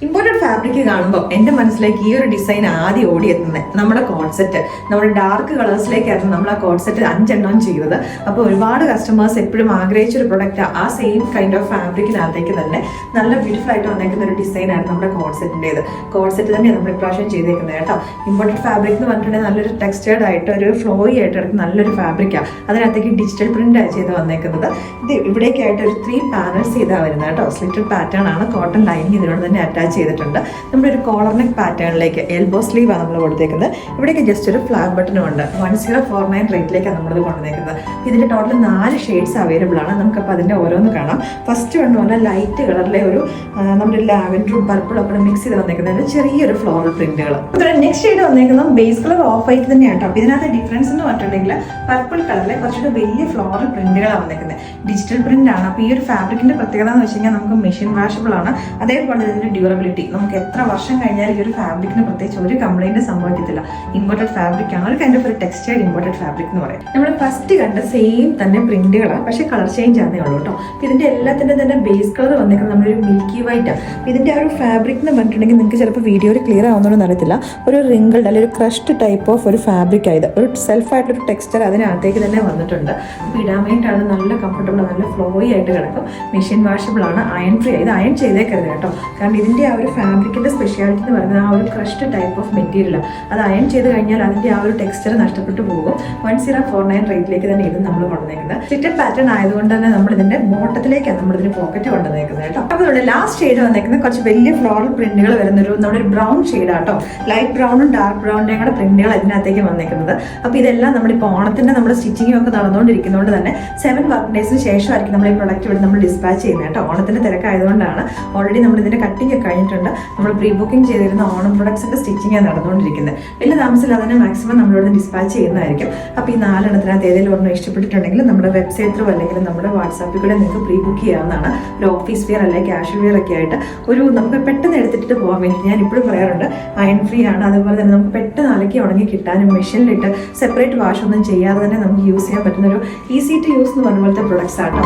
Imported fabric കാണുമ്പോൾ എൻ്റെ മനസ്സിലേക്ക് ഈ ഒരു ഡിസൈൻ ആദ്യം ഓടിയെത്തുന്നത് നമ്മുടെ കോൺസെപ്റ്റ്, നമ്മുടെ ഡാർക്ക് കളേഴ്സിലേക്കായിരുന്നു നമ്മൾ ആ കോൺസെപ്റ്റ് 5 എണ്ണം ചെയ്തത്. അപ്പോൾ ഒരുപാട് കസ്റ്റമേഴ്സ് എപ്പോഴും ആഗ്രഹിച്ചൊരു പ്രൊഡക്റ്റ് ആ സെയിം കൈൻഡ് ഓഫ് ഫാബ്രിക്കിനകത്തേക്ക് തന്നെ നല്ല ബ്യൂട്ടിഫുൾ ആയിട്ട് വന്നേക്കുന്ന ഒരു ഡിസൈനായിരുന്നു നമ്മുടെ കോൺസെപ്റ്റിൻ്റെത്. കോൺസെപ്റ്റ് തന്നെയാണ് നമ്മൾ ഇപ്രാവശ്യം ചെയ്തേക്കുന്നത് കേട്ടോ. ഇമ്പോർട്ടഡ് ഫാബ്രിക് എന്ന് പറഞ്ഞിട്ടുണ്ടെങ്കിൽ നല്ലൊരു ടെക്സ്റ്റേർഡ് ആയിട്ട് ഒരു ഫ്ലോയി ആയിട്ട് കിടക്കുന്ന നല്ലൊരു ഫാബ്രിക്കാണ്. അതിനകത്തേക്ക് ഡിജിറ്റൽ പ്രിന്റ് ചെയ്ത് വന്നേക്കുന്നത്. ഇത് ഇവിടേക്കായിട്ട് ഒരു 3 പാനൽസ് ചെയ്താൽ വരുന്നത് കേട്ടോ. സ്ലിറ്റഡ് പാറ്റേൺ ആണ്. കോട്ടൺ ലൈനിങ് ഇതിനോട് തന്നെ അറ്റാച്ച് ചെയ്തിട്ടുണ്ട്. നമ്മുടെ ഒരു കോളർ നെക്ക് പാറ്റേണിലേക്ക് എൽബോ സ്ലീവ് ആണ് നമ്മൾ കൊടുത്തേക്കുന്നത്. ഇവിടേക്ക് ജസ്റ്റ് ഒരു ഫ്ലാഗ് ബട്ടണും ഉണ്ട്. 1049 റേറ്റിലേക്കാണ് നമ്മളിത് കൊണ്ടുവന്നേക്കുന്നത്. ഇതിന്റെ ടോട്ടൽ 4 ഷെയ്ഡ്സ് അവൈലബിൾ ആണ്. നമുക്കപ്പോൾ അതിന്റെ ഓരോന്ന് കാണാം. ഫസ്റ്റ് വൺ പറഞ്ഞാൽ ലൈറ്റ് കളറിലെ ഒരു നമ്മുടെ ലാവൻഡറും പർപ്പിളും ഒക്കെ മിക്സ് ചെയ്ത് വന്നേക്കുന്നത് ചെറിയൊരു ഫ്ലോറൽ പ്രിന്റുകൾ. നെക്സ്റ്റ് ഷെയ്ഡ് വന്നേക്കുന്നത് ബേസ് കളർ ഓഫ് വൈറ്റ് തന്നെയാണ്. അപ്പോൾ ഇതിനകത്ത് ഡിഫറൻസ് എന്ന് പറഞ്ഞിട്ടുണ്ടെങ്കിൽ പർപ്പിൾ കളറിലെ കുറച്ചുകൂടെ വലിയ ഫ്ലോറൽ പ്രിന്റുകളാണ് വന്നേക്കുന്നത്. ഡിജിറ്റൽ പ്രിന്റ് ആണ്. അപ്പോൾ ഈ ഒരു ഫാബ്രിക്കിന്റെ പ്രത്യേകത എന്ന് വെച്ച് കഴിഞ്ഞാൽ നമുക്ക് മെഷീൻ വാഷബിൾ ആണ്. അതേപോലെ ഇതിന്റെ ഡ്യൂറബിലിറ്റി, നമുക്ക് എത്ര വർഷം കഴിഞ്ഞാൽ ഈ ഒരു ഫാബ്രിക്കിന് പ്രത്യേകിച്ച് ഒരു കംപ്ലൈന്റ് സംഭവിക്കത്തില്ല. ഇമ്പോർട്ടഡ് ഫാബ്രിക് ആണ്. ഒരു കൈൻഡ് ഓഫ് ഒരു ടെക്സ്റ്റൈൽ ഇമ്പോർട്ടഡ് ഫാബ്രിക് എന്ന് പറയും. നമ്മൾ ഫസ്റ്റ് കണ്ട സെയിം തന്നെ പ്രിന്റുകളാണ്, പക്ഷേ കളർ ചേഞ്ച് ആണേ ഉള്ളൂ കേട്ടോ. ഇതിന്റെ എല്ലാത്തിന്റെ തന്നെ ബേസ് കളർ വന്നേക്കുന്നത് നമ്മളൊരു മിൽക്കി വൈറ്റ് ആണ്. ഇതിന്റെ ആ ഒരു ഫാബ്രിക് എന്ന് പറഞ്ഞിട്ടുണ്ടെങ്കിൽ നിങ്ങൾക്ക് ചിലപ്പോൾ വീഡിയോയിൽ ക്ലിയർ ആവുന്നതെന്ന് അറിയത്തില്ല. ഒരു റിങ്കിൾഡ് അല്ലെങ്കിൽ ഒരു ക്രഷ്ഡ് ടൈപ്പ് ഓഫ് ഒരു ഫാബ്രിക് ആയത് ഒരു സെൽഫായിട്ടൊരു ടെക്സ്ചർ അതിനകത്തേക്ക് തന്നെ വന്നിട്ടുണ്ട്. അപ്പോൾ ഇടാൻ വേണ്ടിയിട്ടാണ് നല്ല കംഫർട്ടബിൾ, നല്ല ഫ്ലോയി ആയിട്ട് കിടക്കും. മെഷീൻ വാഷബിൾ ആണ്. Iron free. ഇത് അയൺ ചെയ്തേക്കരുത് കേട്ടോ. കാരണം ഇതിന്റെ ആ ഒരു ഫാബ്രിക്കിന്റെ സ്പെഷ്യാലിറ്റി എന്ന് പറയുന്നത് ആ ഒരു ക്രഷ്ഡ് ടൈപ്പ് ഓഫ് മെറ്റീരിയൽ. അത് അയൺ ചെയ്ത് കഴിഞ്ഞാൽ അതിന്റെ ആ ഒരു ടെക്സ്ചർ നഷ്ടപ്പെട്ടു പോകും. 1049 റേറ്റിലേക്ക് തന്നെ ഇത് നമ്മൾ കൊണ്ടുവന്നേക്കുന്നത്. സ്ലിറ്റഡ് പാറ്റേൺ ആയതുകൊണ്ട് തന്നെ നമ്മൾ ഇതിന്റെ ബോട്ടത്തിലേക്കാണ് നമ്മൾ ഇതിന്റെ പോക്കറ്റ് കൊണ്ടുവന്നേക്കുന്നത് കേട്ടോ. അപ്പോൾ ഇവിടെ ലാസ്റ്റ് ഷെയ്ഡ് വന്നേക്കുന്നത് കുറച്ച് വലിയ ഫ്ലോറൽ പ്രിന്റുകൾ വരുന്ന നമ്മുടെ ഒരു ബ്രൗൺ ഷെയ്ഡ് ആട്ടോ. ലൈറ്റ് ബ്രൗണും ഡാർക്ക് ബ്രൗണിന്റെയും കൂടെ പ്രിന്റുകൾ അതിനകത്തേക്ക് വന്നേക്കുന്നത്. അപ്പോൾ ഇതെല്ലാം നമ്മളിപ്പോൾ ഓണത്തിന്റെ നമ്മുടെ സ്റ്റിച്ചിങ്ങും ഒക്കെ നടന്നുകൊണ്ടിരിക്കുന്നതുകൊണ്ട് തന്നെ 7 വർക്ക് ഡേയ്സിന് ശേഷമായിരിക്കും നമ്മൾ ഈ പ്രൊഡക്റ്റ് ഇവിടെ നമ്മൾ ഡിസ്പാച്ച് ചെയ്യുന്നത് കേട്ടോ. ഓണത്തിന്റെ തിരക്കായതുകൊണ്ടാണ്. ഓൾറെഡി നമ്മൾ ഇതിന്റെ കട്ടിംഗ് ഒക്കെ കഴിഞ്ഞിട്ടുണ്ട്. നമ്മൾ പ്രീ ബുക്കിംഗ് ചെയ്തിരുന്ന ഓണം പ്രൊഡക്ട്സിന്റെ സ്റ്റിച്ചിങ് നടന്നുകൊണ്ടിരിക്കുന്നത്. വലിയ താമസമില്ലാതെ തന്നെ മാക്സിമം നമ്മളിവിടെ ഡിസ്പാച്ച് ചെയ്യുന്നതായിരിക്കും. അപ്പോൾ ഈ 4 എണ്ണത്തിനകത്ത് ഏതെങ്കിലും ഒരെണ്ണം ഇഷ്ടപ്പെട്ടിട്ടുണ്ടെങ്കിൽ നമ്മുടെ വെബ്സൈറ്റ് ത്രൂ അല്ലെങ്കിൽ നമ്മുടെ വാട്സാപ്പിൽ കൂടെ നിങ്ങൾക്ക് പ്രീ ബുക്ക് ചെയ്യാവുന്നതാണ്. ഒരു ഓഫീസ് വെയർ അല്ലെങ്കിൽ ക്യാഷ്വൽ വെയർ ഒക്കെ ആയിട്ട് ഒരു നമുക്ക് പെട്ടെന്ന് എടുത്തിട്ട് പോകാൻ വേണ്ടി ഞാൻ ഇപ്പോഴും പറയാറുണ്ട്. അയൺ ഫ്രീ ആണ്. അതുപോലെ തന്നെ നമുക്ക് പെട്ടെന്ന് അലക്കി ഉണങ്ങി കിട്ടാനും മെഷീനിലിട്ട് സെപ്പറേറ്റ് വാഷ് ഒന്നും ചെയ്യാതെ തന്നെ നമുക്ക് യൂസ് ചെയ്യാൻ പറ്റുന്ന ഒരു ഈസി ടു യൂസ് എന്ന് പറഞ്ഞ പോലത്തെ പ്രൊഡക്ട്സ് ആട്ടോ.